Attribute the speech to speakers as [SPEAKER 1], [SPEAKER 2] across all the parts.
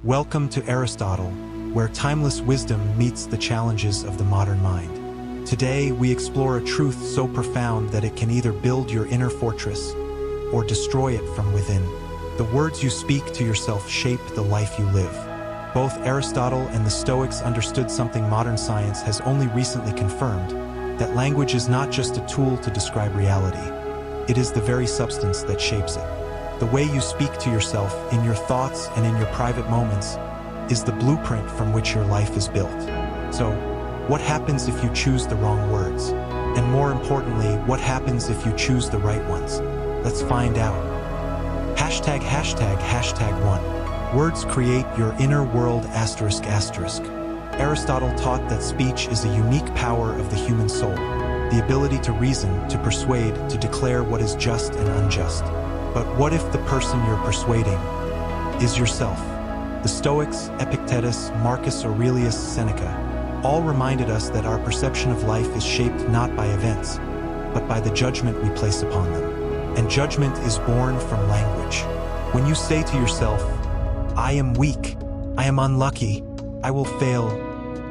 [SPEAKER 1] Welcome to Aristotle, where timeless wisdom meets the challenges of the modern mind. Today, we explore a truth so profound that it can either build your inner fortress or destroy it from within. The words you speak to yourself shape the life you live. Both Aristotle and the Stoics understood something modern science has only recently confirmed, that language is not just a tool to describe reality. It is the very substance that shapes it. The way you speak to yourself in your thoughts and in your private moments is the blueprint from which your life is built. So, what happens if you choose the wrong words? And more importantly, what happens if you choose the right ones? Let's find out. Hashtag 1. Words create your inner world ****. Aristotle taught that speech is a unique power of the human soul, the ability to reason, to persuade, to declare what is just and unjust. But what if the person you're persuading is yourself? The Stoics, Epictetus, Marcus Aurelius, Seneca, all reminded us that our perception of life is shaped not by events, but by the judgment we place upon them. And judgment is born from language. When you say to yourself, "I am weak, I am unlucky, I will fail,"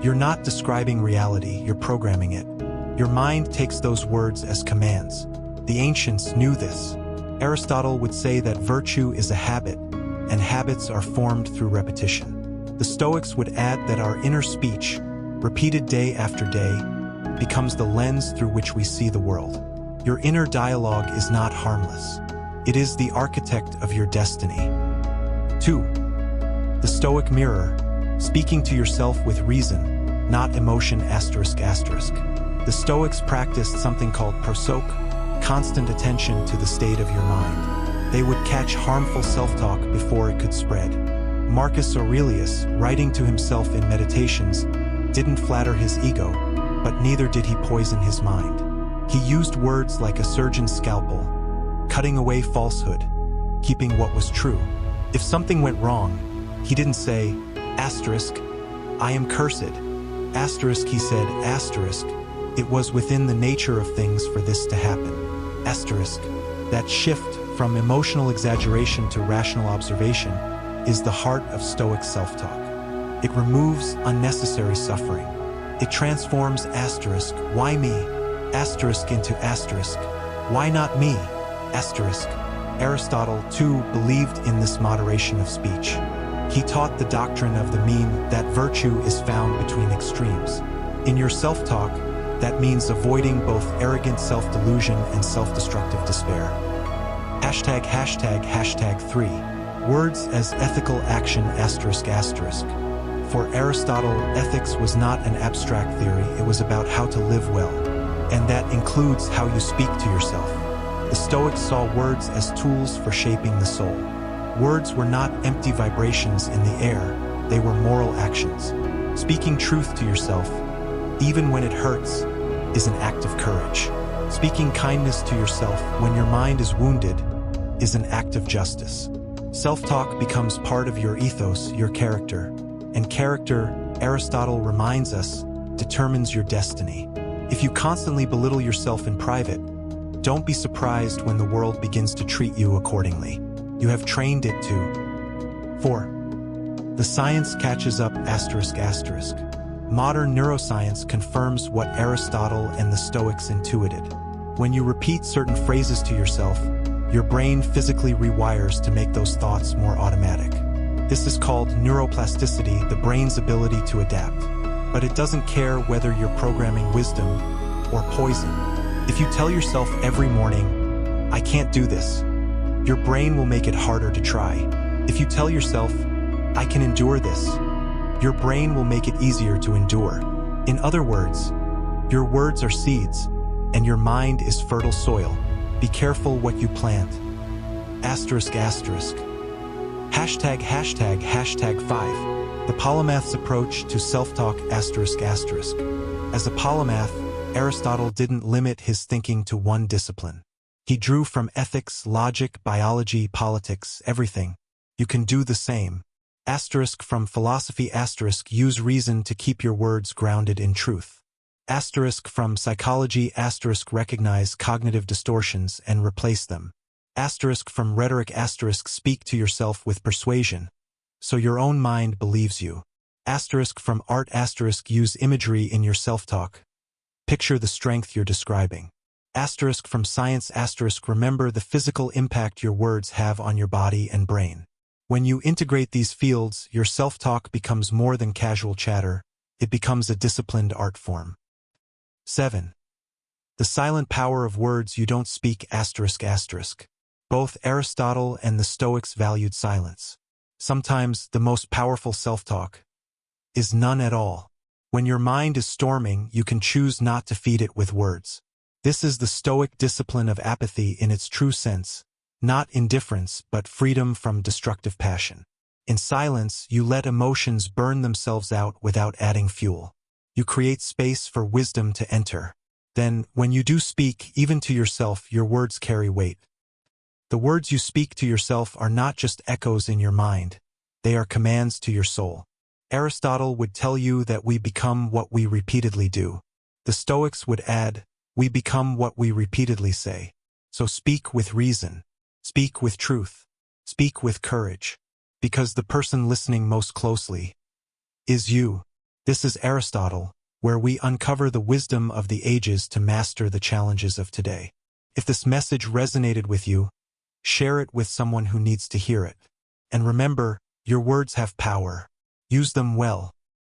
[SPEAKER 1] you're not describing reality, you're programming it. Your mind takes those words as commands. The ancients knew this. Aristotle would say that virtue is a habit, and habits are formed through repetition. The Stoics would add that our inner speech, repeated day after day, becomes the lens through which we see the world. Your inner dialogue is not harmless. It is the architect of your destiny. 2. The Stoic mirror, speaking to yourself with reason, not emotion ****. The Stoics practiced something called prosoke, constant attention to the state of your mind. They would catch harmful self-talk before it could spread. Marcus Aurelius, writing to himself in Meditations, didn't flatter his ego, but neither did he poison his mind. He used words like a surgeon's scalpel, cutting away falsehood, keeping what was true. If something went wrong, he didn't say, "*I am cursed." He said, "It was within the nature of things for this to happen." That shift from emotional exaggeration to rational observation is the heart of Stoic self-talk. It removes unnecessary suffering. It transforms "why me?" into "why not me?" Aristotle, too, believed in this moderation of speech. He taught the doctrine of the mean, that virtue is found between extremes. In your self-talk, that means avoiding both arrogant self-delusion and self-destructive despair. Hashtag 3. Words as ethical action ***. For Aristotle, ethics was not an abstract theory, it was about how to live well. And that includes how you speak to yourself. The Stoics saw words as tools for shaping the soul. Words were not empty vibrations in the air, they were moral actions. Speaking truth to yourself, even when it hurts, is an act of courage. Speaking kindness to yourself when your mind is wounded is an act of justice. Self-talk becomes part of your ethos, your character. And character, Aristotle reminds us, determines your destiny. If you constantly belittle yourself in private, don't be surprised when the world begins to treat you accordingly. You have trained it to. 4. The science catches up ***. Modern neuroscience confirms what Aristotle and the Stoics intuited. When you repeat certain phrases to yourself, your brain physically rewires to make those thoughts more automatic. This is called neuroplasticity, the brain's ability to adapt. But it doesn't care whether you're programming wisdom or poison. If you tell yourself every morning, "I can't do this," your brain will make it harder to try. If you tell yourself, "I can endure this," your brain will make it easier to endure. In other words, your words are seeds, and your mind is fertile soil. Be careful what you plant. Hashtag 5. The polymath's approach to self-talk ***. As a polymath, Aristotle didn't limit his thinking to one discipline. He drew from ethics, logic, biology, politics, everything. You can do the same. From philosophy ***, use reason to keep your words grounded in truth. From psychology ***, recognize cognitive distortions and replace them. From rhetoric ***, speak to yourself with persuasion. so your own mind believes you. Asterisk from art asterisk use imagery in your self-talk. Picture the strength you're describing. Asterisk from science asterisk remember the physical impact your words have on your body and brain. When you integrate these fields, your self-talk becomes more than casual chatter. It becomes a disciplined art form. 7. The silent power of words you don't speak asterisk asterisk. Both Aristotle and the Stoics valued silence. Sometimes the most powerful self-talk is none at all. When your mind is storming, you can choose not to feed it with words. This is the Stoic discipline of apathy in its true sense, not indifference but freedom from destructive passion. In silence, you let emotions burn themselves out without adding fuel. You create space for wisdom to enter. Then, when you do speak, even to yourself, your words carry weight. The words you speak to yourself are not just echoes in your mind. They are commands to your soul. Aristotle would tell you that we become what we repeatedly do. The Stoics would add, we become what we repeatedly say. So speak with reason. Speak with truth. Speak with courage. Because the person listening most closely is you. This is Aristotle, where we uncover the wisdom of the ages to master the challenges of today. If this message resonated with you, share it with someone who needs to hear it. And remember, your words have power. Use them well.